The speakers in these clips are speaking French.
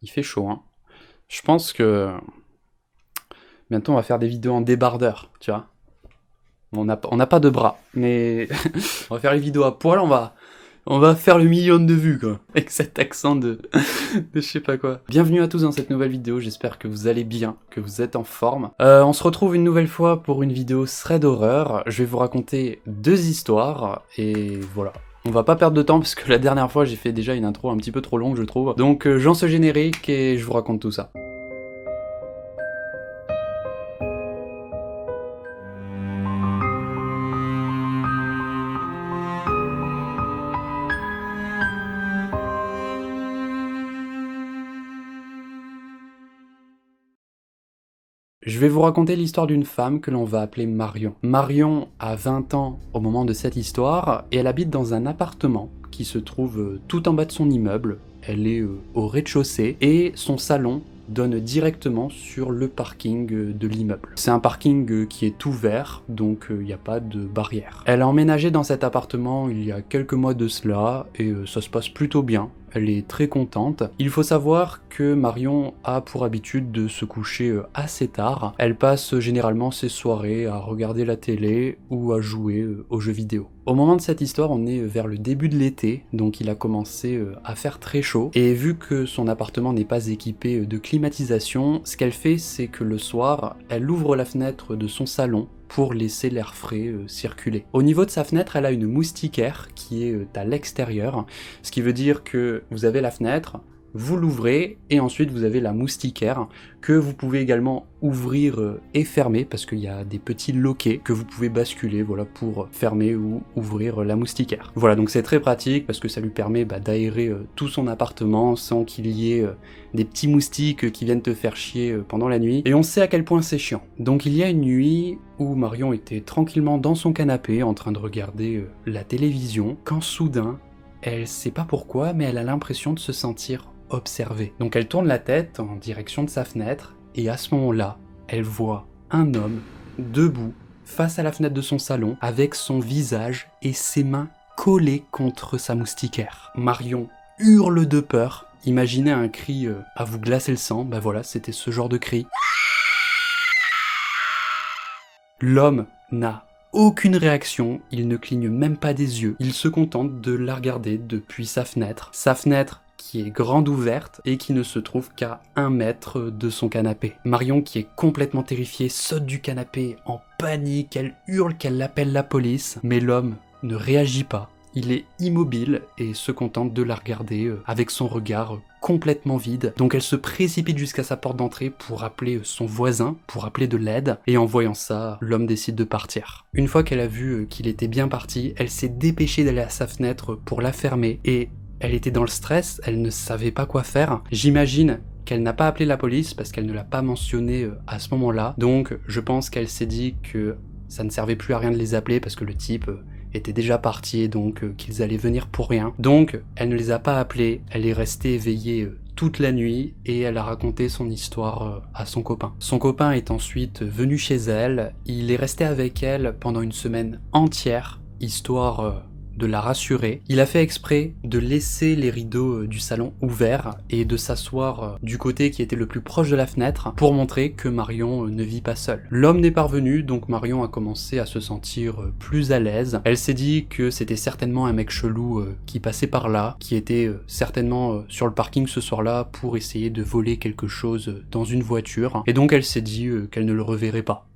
Il fait chaud, hein. Je pense que bientôt on va faire des vidéos en débardeur, tu vois. On n'a pas de bras, mais on va faire les vidéos à poil, on va faire le million de vues, quoi. Avec cet accent de je sais pas quoi. Bienvenue à tous dans cette nouvelle vidéo, j'espère que vous allez bien, que vous êtes en forme. On se retrouve une nouvelle fois pour une vidéo thread horreur. Je vais vous raconter 2 histoires, et voilà. On va pas perdre de temps, parce que la dernière fois j'ai fait déjà une intro un petit peu trop longue, je trouve. Donc j'en ce générique, et je vous raconte tout ça. Je vais vous raconter l'histoire d'une femme que l'on va appeler Marion. Marion a 20 ans au moment de cette histoire et elle habite dans un appartement qui se trouve tout en bas de son immeuble. Elle est au rez-de-chaussée et son salon donne directement sur le parking de l'immeuble. C'est un parking qui est ouvert, donc il n'y a pas de barrière. Elle a emménagé dans cet appartement il y a quelques mois de cela et ça se passe plutôt bien. Elle est très contente. Il faut savoir que Marion a pour habitude de se coucher assez tard. Elle passe généralement ses soirées à regarder la télé ou à jouer aux jeux vidéo. Au moment de cette histoire, on est vers le début de l'été, donc il a commencé à faire très chaud. Et vu que son appartement n'est pas équipé de climatisation, ce qu'elle fait, c'est que le soir, elle ouvre la fenêtre de son salon pour laisser l'air frais circuler. Au niveau de sa fenêtre, elle a une moustiquaire qui est à l'extérieur, ce qui veut dire que vous avez la fenêtre, vous l'ouvrez et ensuite vous avez la moustiquaire que vous pouvez également ouvrir et fermer parce qu'il y a des petits loquets que vous pouvez basculer, voilà, pour fermer ou ouvrir la moustiquaire. Voilà, donc c'est très pratique parce que ça lui permet d'aérer tout son appartement sans qu'il y ait des petits moustiques qui viennent te faire chier pendant la nuit. Et on sait à quel point c'est chiant. Donc il y a une nuit où Marion était tranquillement dans son canapé en train de regarder la télévision quand soudain, elle sait pas pourquoi, mais elle a l'impression de se sentir observée. Donc elle tourne la tête en direction de sa fenêtre, et à ce moment-là, elle voit un homme debout face à la fenêtre de son salon, avec son visage et ses mains collées contre sa moustiquaire. Marion hurle de peur. Imaginez un cri à vous glacer le sang, bah voilà, c'était ce genre de cri. L'homme n'a aucune réaction, il ne cligne même pas des yeux, il se contente de la regarder depuis sa fenêtre qui est grande ouverte et qui ne se trouve qu'à 1 mètre de son canapé. Marion, qui est complètement terrifiée, saute du canapé en panique, elle hurle qu'elle appelle la police, mais l'homme ne réagit pas. Il est immobile et se contente de la regarder avec son regard complètement vide. Donc elle se précipite jusqu'à sa porte d'entrée pour appeler son voisin, pour appeler de l'aide. Et en voyant ça, l'homme décide de partir. Une fois qu'elle a vu qu'il était bien parti, elle s'est dépêchée d'aller à sa fenêtre pour la fermer. Et elle était dans le stress, elle ne savait pas quoi faire. J'imagine qu'elle n'a pas appelé la police parce qu'elle ne l'a pas mentionné à ce moment-là. Donc je pense qu'elle s'est dit que ça ne servait plus à rien de les appeler parce que le type était déjà parti et donc qu'ils allaient venir pour rien. Donc elle ne les a pas appelés, elle est restée éveillée toute la nuit et elle a raconté son histoire à son copain. Son copain est ensuite venu chez elle, il est resté avec elle pendant une semaine entière, histoire de la rassurer. Il a fait exprès de laisser les rideaux du salon ouverts et de s'asseoir du côté qui était le plus proche de la fenêtre pour montrer que Marion ne vit pas seule. L'homme n'est pas revenu, donc Marion a commencé à se sentir plus à l'aise. Elle s'est dit que c'était certainement un mec chelou qui passait par là, qui était certainement sur le parking ce soir-là pour essayer de voler quelque chose dans une voiture. Et donc elle s'est dit qu'elle ne le reverrait pas.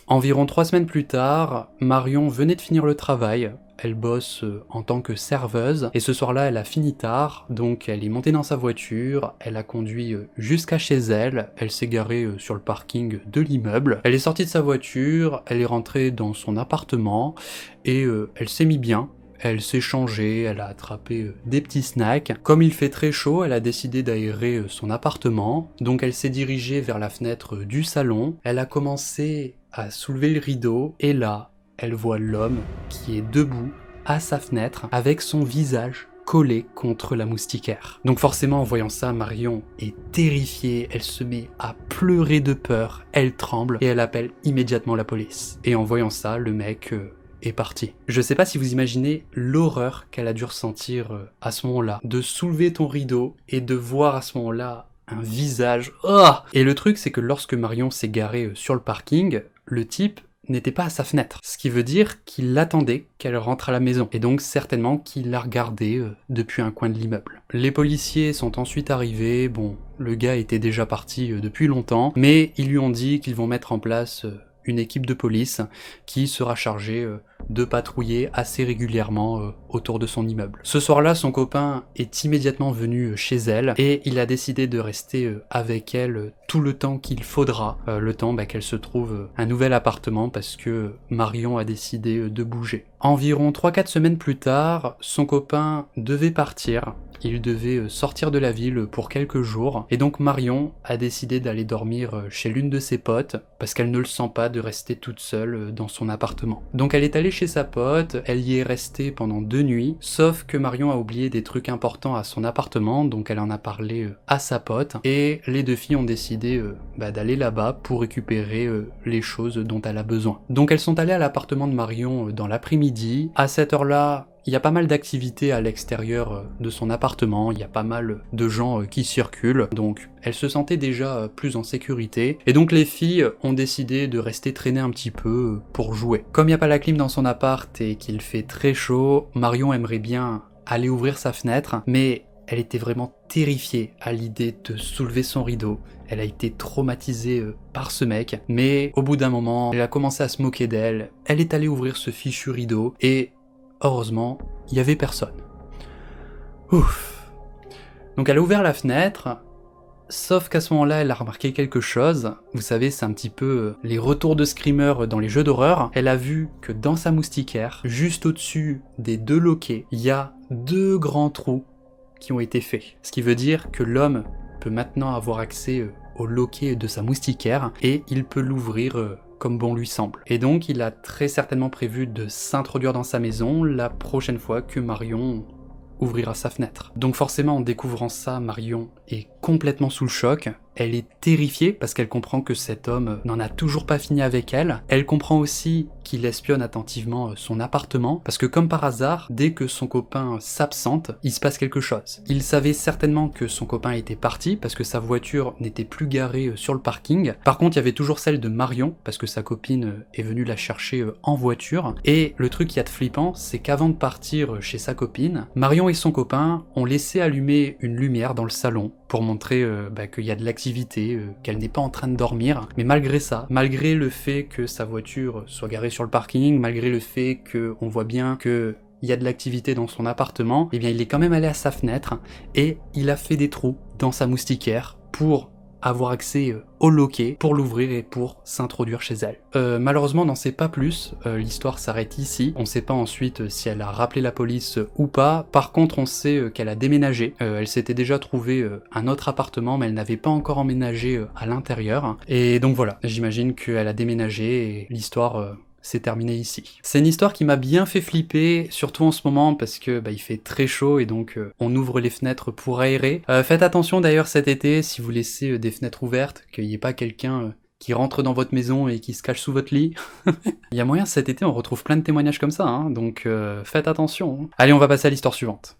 Environ 3 semaines plus tard, Marion venait de finir le travail. Elle bosse en tant que serveuse et ce soir-là elle a fini tard, donc elle est montée dans sa voiture, elle a conduit jusqu'à chez elle, elle s'est garée sur le parking de l'immeuble, elle est sortie de sa voiture, elle est rentrée dans son appartement et elle s'est mis bien. Elle s'est changée, elle a attrapé des petits snacks. Comme il fait très chaud, elle a décidé d'aérer son appartement, donc elle s'est dirigée vers la fenêtre du salon, elle a commencé à soulever le rideau et là, elle voit l'homme qui est debout à sa fenêtre avec son visage collé contre la moustiquaire. Donc forcément en voyant ça, Marion est terrifiée, elle se met à pleurer de peur, elle tremble et elle appelle immédiatement la police. Et en voyant ça, le mec est parti. Je sais pas si vous imaginez l'horreur qu'elle a dû ressentir à ce moment-là, de soulever ton rideau et de voir à ce moment-là un visage. Oh, et le truc, c'est que lorsque Marion s'est garée sur le parking, le type n'était pas à sa fenêtre. Ce qui veut dire qu'il attendait qu'elle rentre à la maison. Et donc certainement qu'il la regardait depuis un coin de l'immeuble. Les policiers sont ensuite arrivés. Bon, le gars était déjà parti depuis longtemps. Mais ils lui ont dit qu'ils vont mettre en place une équipe de police qui sera chargée de patrouiller assez régulièrement autour de son immeuble. Ce soir-là, son copain est immédiatement venu chez elle et il a décidé de rester avec elle tout le temps qu'il faudra, le temps qu'elle se trouve un nouvel appartement parce que Marion a décidé de bouger. Environ 3-4 semaines plus tard, son copain devait partir. Il devait sortir de la ville pour quelques jours, et donc Marion a décidé d'aller dormir chez l'une de ses potes, parce qu'elle ne le sent pas de rester toute seule dans son appartement. Donc elle est allée chez sa pote, elle y est restée pendant 2 nuits, sauf que Marion a oublié des trucs importants à son appartement, donc elle en a parlé à sa pote, et les 2 filles ont décidé d'aller là-bas pour récupérer les choses dont elle a besoin. Donc elles sont allées à l'appartement de Marion dans l'après-midi. À cette heure-là, il y a pas mal d'activités à l'extérieur de son appartement, il y a pas mal de gens qui circulent, donc elle se sentait déjà plus en sécurité, et donc les filles ont décidé de rester traîner un petit peu pour jouer. Comme il n'y a pas la clim dans son appart et qu'il fait très chaud, Marion aimerait bien aller ouvrir sa fenêtre, mais elle était vraiment terrifiée à l'idée de soulever son rideau. Elle a été traumatisée par ce mec, mais au bout d'un moment, elle a commencé à se moquer d'elle, elle est allée ouvrir ce fichu rideau, et heureusement, il y avait personne. Ouf. Donc elle a ouvert la fenêtre, sauf qu'à ce moment-là, elle a remarqué quelque chose. Vous savez, c'est un petit peu les retours de screamers dans les jeux d'horreur. Elle a vu que dans sa moustiquaire, juste au-dessus des 2 loquets, il y a 2 grands trous qui ont été faits. Ce qui veut dire que l'homme peut maintenant avoir accès au loquet de sa moustiquaire et il peut l'ouvrir comme bon lui semble. Et donc il a très certainement prévu de s'introduire dans sa maison la prochaine fois que Marion ouvrira sa fenêtre. Donc forcément en découvrant ça, Marion est complètement sous le choc. Elle est terrifiée parce qu'elle comprend que cet homme n'en a toujours pas fini avec elle. Elle comprend aussi qu'il espionne attentivement son appartement parce que comme par hasard, dès que son copain s'absente, il se passe quelque chose. Il savait certainement que son copain était parti parce que sa voiture n'était plus garée sur le parking. Par contre, il y avait toujours celle de Marion parce que sa copine est venue la chercher en voiture. Et le truc qui y a de flippant, c'est qu'avant de partir chez sa copine, Marion et son copain ont laissé allumer une lumière dans le salon pour montrer qu'il y a de l'activité, qu'elle n'est pas en train de dormir. Mais malgré ça, malgré le fait que sa voiture soit garée sur le parking, malgré le fait qu'on voit bien que il y a de l'activité dans son appartement, eh bien il est quand même allé à sa fenêtre et il a fait des trous dans sa moustiquaire pour avoir accès au loquet, pour l'ouvrir et pour s'introduire chez elle. Malheureusement, on n'en sait pas plus, l'histoire s'arrête ici. On ne sait pas ensuite si elle a rappelé la police ou pas. Par contre, on sait qu'elle a déménagé. Elle s'était déjà trouvée un autre appartement, mais elle n'avait pas encore emménagé à l'intérieur. Et donc voilà, j'imagine qu'elle a déménagé et l'histoire c'est terminé ici. C'est une histoire qui m'a bien fait flipper, surtout en ce moment parce que il fait très chaud et donc on ouvre les fenêtres pour aérer. Faites attention d'ailleurs cet été, si vous laissez des fenêtres ouvertes, qu'il n'y ait pas quelqu'un qui rentre dans votre maison et qui se cache sous votre lit. Il y a moyen cet été on retrouve plein de témoignages comme ça, hein, donc faites attention. Allez, on va passer à l'histoire suivante.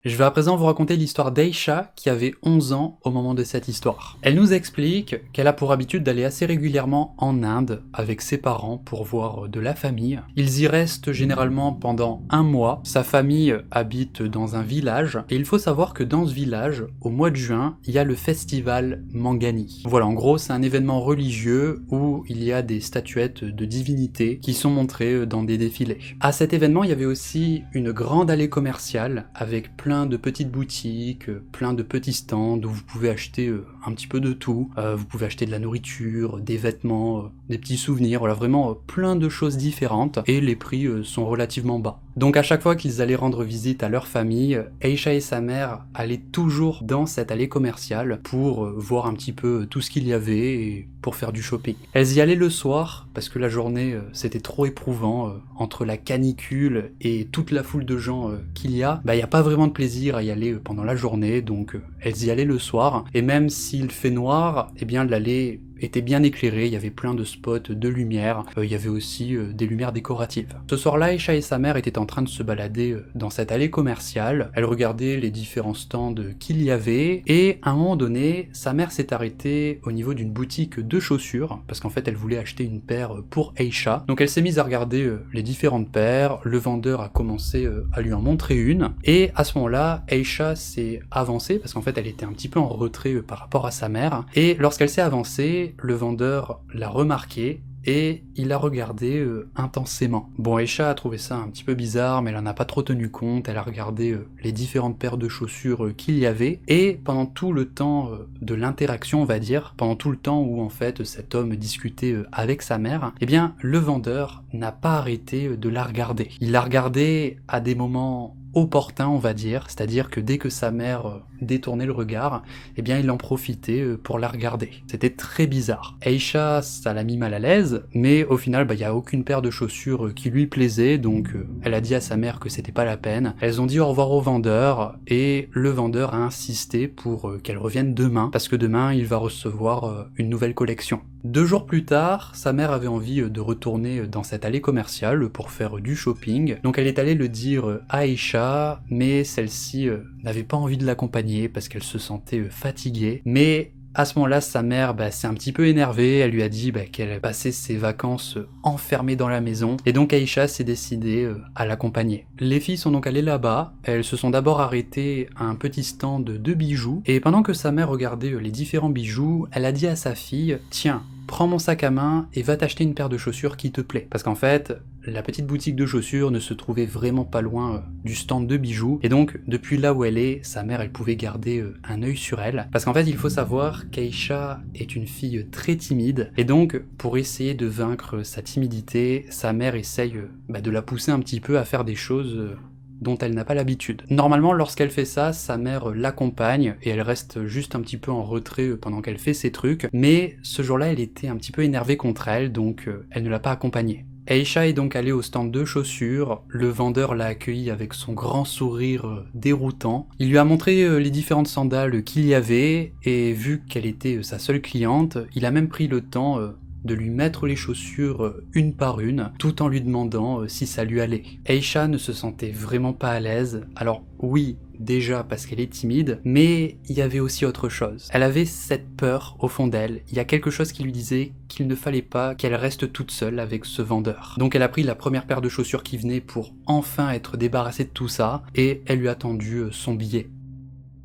Je vais à présent vous raconter l'histoire d'Aisha qui avait 11 ans au moment de cette histoire. Elle nous explique qu'elle a pour habitude d'aller assez régulièrement en Inde avec ses parents pour voir de la famille. Ils y restent généralement pendant 1 mois. Sa famille habite dans un village et il faut savoir que dans ce village, au mois de juin, il y a le festival Mangani. Voilà, en gros c'est un événement religieux où il y a des statuettes de divinités qui sont montrées dans des défilés. À cet événement, il y avait aussi une grande allée commerciale avec plein de petites boutiques, plein de petits stands où vous pouvez acheter un petit peu de tout. Vous pouvez acheter de la nourriture, des vêtements, des petits souvenirs, voilà, vraiment plein de choses différentes et les prix sont relativement bas. Donc à chaque fois qu'ils allaient rendre visite à leur famille, Aisha et sa mère allaient toujours dans cette allée commerciale pour voir un petit peu tout ce qu'il y avait et pour faire du shopping. Elles y allaient le soir parce que la journée c'était trop éprouvant entre la canicule et toute la foule de gens qu'il y a. Il n'y a pas vraiment de plaisir à y aller pendant la journée, donc elles y allaient le soir et même s'il fait noir, eh bien l'allée était bien éclairé, il y avait plein de spots de lumière, il y avait aussi des lumières décoratives. Ce soir-là, Aïcha et sa mère étaient en train de se balader dans cette allée commerciale, elle regardait les différents stands qu'il y avait, et à un moment donné, sa mère s'est arrêtée au niveau d'une boutique de chaussures, parce qu'en fait elle voulait acheter une paire pour Aïcha, donc elle s'est mise à regarder les différentes paires, le vendeur a commencé à lui en montrer une, et à ce moment-là, Aïcha s'est avancée, parce qu'en fait elle était un petit peu en retrait par rapport à sa mère, et lorsqu'elle s'est avancée, le vendeur l'a remarqué, et il l'a regardé intensément. Bon, Aïcha a trouvé ça un petit peu bizarre, mais elle en a pas trop tenu compte, elle a regardé les différentes paires de chaussures qu'il y avait, et pendant tout le temps de l'interaction, on va dire, pendant tout le temps où en fait cet homme discutait avec sa mère, eh bien le vendeur n'a pas arrêté de la regarder. Il l'a regardée à des moments opportun, on va dire, c'est-à-dire que dès que sa mère détournait le regard, eh bien il en profitait pour la regarder. C'était très bizarre. Aïcha, ça l'a mis mal à l'aise, mais au final, il y a aucune paire de chaussures qui lui plaisait, donc elle a dit à sa mère que c'était pas la peine. Elles ont dit au revoir au vendeur, et le vendeur a insisté pour qu'elle revienne demain, parce que demain, il va recevoir une nouvelle collection. 2 jours plus tard, sa mère avait envie de retourner dans cette allée commerciale pour faire du shopping, donc elle est allée le dire à Aïcha, mais celle-ci n'avait pas envie de l'accompagner parce qu'elle se sentait fatiguée, mais à ce moment-là, sa mère s'est un petit peu énervée, elle lui a dit qu'elle passait ses vacances enfermée dans la maison, et donc Aïcha s'est décidée à l'accompagner. Les filles sont donc allées là-bas, elles se sont d'abord arrêtées à un petit stand de bijoux, et pendant que sa mère regardait les différents bijoux, elle a dit à sa fille « Tiens, prends mon sac à main et va t'acheter une paire de chaussures qui te plaît. » Parce qu'en fait, la petite boutique de chaussures ne se trouvait vraiment pas loin du stand de bijoux, et donc depuis là où elle est, sa mère elle pouvait garder un œil sur elle, parce qu'en fait il faut savoir qu'Aïcha est une fille très timide, et donc pour essayer de vaincre sa timidité, sa mère essaye de la pousser un petit peu à faire des choses dont elle n'a pas l'habitude. Normalement, lorsqu'elle fait ça, sa mère l'accompagne et elle reste juste un petit peu en retrait pendant qu'elle fait ses trucs, mais ce jour-là, elle était un petit peu énervée contre elle, donc elle ne l'a pas accompagnée. Aïcha est donc allée au stand de chaussures, le vendeur l'a accueillie avec son grand sourire déroutant. Il lui a montré les différentes sandales qu'il y avait, et vu qu'elle était sa seule cliente, il a même pris le temps de lui mettre les chaussures une par une, tout en lui demandant si ça lui allait. Aïcha ne se sentait vraiment pas à l'aise, alors oui, déjà parce qu'elle est timide, mais il y avait aussi autre chose. Elle avait cette peur au fond d'elle, il y a quelque chose qui lui disait qu'il ne fallait pas qu'elle reste toute seule avec ce vendeur. Donc elle a pris la première paire de chaussures qui venait pour enfin être débarrassée de tout ça, et elle lui a tendu son billet.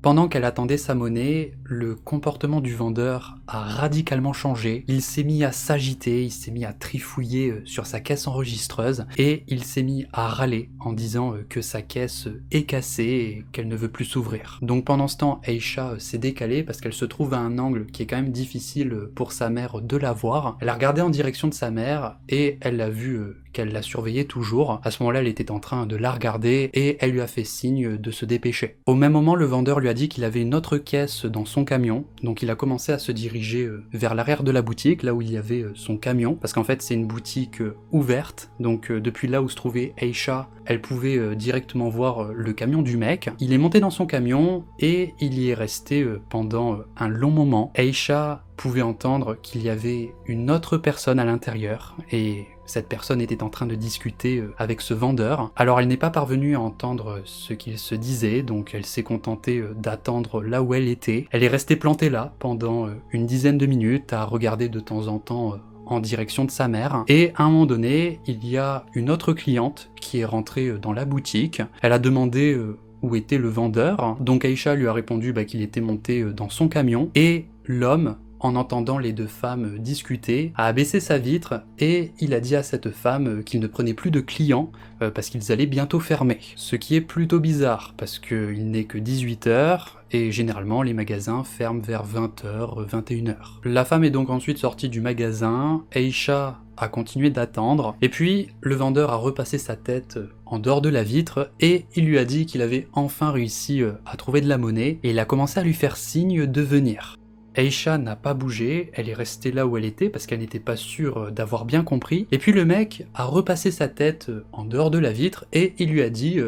Pendant qu'elle attendait sa monnaie, le comportement du vendeur a radicalement changé. Il s'est mis à s'agiter, il s'est mis à trifouiller sur sa caisse enregistreuse, et il s'est mis à râler en disant que sa caisse est cassée et qu'elle ne veut plus s'ouvrir. Donc pendant ce temps, Aïcha s'est décalée parce qu'elle se trouve à un angle qui est quand même difficile pour sa mère de la voir. Elle a regardé en direction de sa mère et elle l'a vu qu'elle la surveillait toujours. À ce moment-là, elle était en train de la regarder et elle lui a fait signe de se dépêcher. Au même moment, le vendeur lui a dit qu'il avait une autre caisse dans son camion, donc il a commencé à se diriger vers l'arrière de la boutique, là où il y avait son camion, parce qu'en fait c'est une boutique ouverte, donc depuis là où se trouvait Aïcha, elle pouvait directement voir le camion du mec. Il est monté dans son camion et il y est resté pendant un long moment. Aïcha pouvait entendre qu'il y avait une autre personne à l'intérieur, et cette personne était en train de discuter avec ce vendeur. Alors elle n'est pas parvenue à entendre ce qu'il se disait, donc elle s'est contentée d'attendre là où elle était. Elle est restée plantée là pendant une dizaine de minutes à regarder de temps en temps en direction de sa mère, et à un moment donné, il y a une autre cliente qui est rentrée dans la boutique. Elle a demandé où était le vendeur, donc Aïcha lui a répondu qu'il était monté dans son camion, et l'homme, en entendant les deux femmes discuter, a abaissé sa vitre et il a dit à cette femme qu'il ne prenait plus de clients parce qu'ils allaient bientôt fermer. Ce qui est plutôt bizarre parce qu'il n'est que 18h et généralement les magasins ferment vers 20h, 21h. La femme est donc ensuite sortie du magasin, Aïcha a continué d'attendre, et puis le vendeur a repassé sa tête en dehors de la vitre et il lui a dit qu'il avait enfin réussi à trouver de la monnaie et il a commencé à lui faire signe de venir. Aïcha n'a pas bougé, elle est restée là où elle était parce qu'elle n'était pas sûre d'avoir bien compris, et puis le mec a repassé sa tête en dehors de la vitre et il lui a dit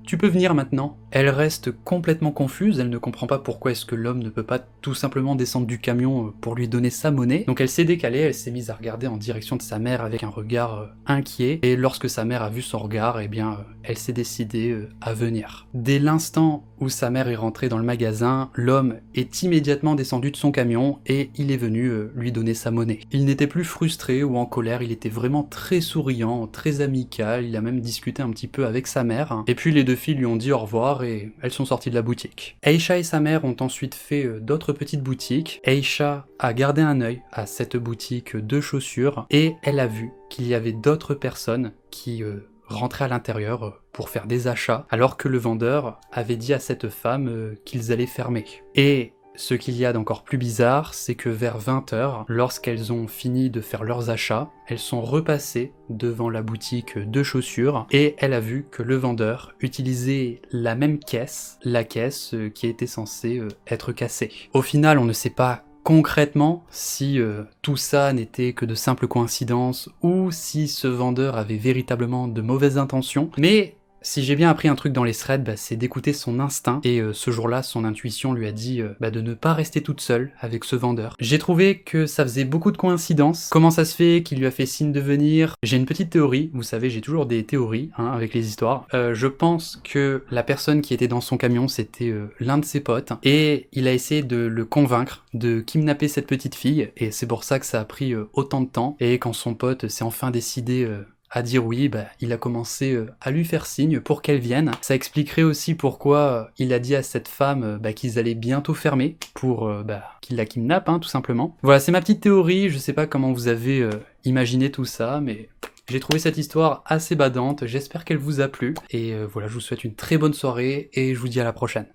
tu peux venir maintenant. Elle reste complètement confuse, elle ne comprend pas pourquoi est-ce que l'homme ne peut pas tout simplement descendre du camion pour lui donner sa monnaie. Donc elle s'est décalée, elle s'est mise à regarder en direction de sa mère avec un regard inquiet, et lorsque sa mère a vu son regard, eh bien elle s'est décidée à venir. Dès l'instant où sa mère est rentrée dans le magasin, l'homme est immédiatement descendu de son camion et il est venu lui donner sa monnaie. Il n'était plus frustré ou en colère, il était vraiment très souriant, très amical, il a même discuté un petit peu avec sa mère, et puis les deux filles lui ont dit au revoir et elles sont sorties de la boutique. Aisha et sa mère ont ensuite fait d'autres petites boutiques. Aisha a gardé un œil à cette boutique de chaussures et elle a vu qu'il y avait d'autres personnes qui rentraient à l'intérieur pour faire des achats, alors que le vendeur avait dit à cette femme qu'ils allaient fermer. Et ce qu'il y a d'encore plus bizarre, c'est que vers 20h, lorsqu'elles ont fini de faire leurs achats, elles sont repassées devant la boutique de chaussures et elle a vu que le vendeur utilisait la même caisse, la caisse qui était censée être cassée. Au final, on ne sait pas concrètement si tout ça n'était que de simples coïncidences ou si ce vendeur avait véritablement de mauvaises intentions, mais si j'ai bien appris un truc dans les threads, c'est d'écouter son instinct, et ce jour-là, son intuition lui a dit de ne pas rester toute seule avec ce vendeur. J'ai trouvé que ça faisait beaucoup de coïncidences. Comment ça se fait qu'il lui a fait signe de venir? J'ai une petite théorie, vous savez, j'ai toujours des théories avec les histoires. Je pense que la personne qui était dans son camion, c'était l'un de ses potes, et il a essayé de le convaincre de kidnapper cette petite fille, et c'est pour ça que ça a pris autant de temps, et quand son pote s'est enfin décidé à dire oui, il a commencé à lui faire signe pour qu'elle vienne. Ça expliquerait aussi pourquoi il a dit à cette femme qu'ils allaient bientôt fermer pour qu'il la kidnappe, tout simplement. Voilà, c'est ma petite théorie, je sais pas comment vous avez imaginé tout ça, mais j'ai trouvé cette histoire assez badante, j'espère qu'elle vous a plu, et voilà, je vous souhaite une très bonne soirée, et je vous dis à la prochaine.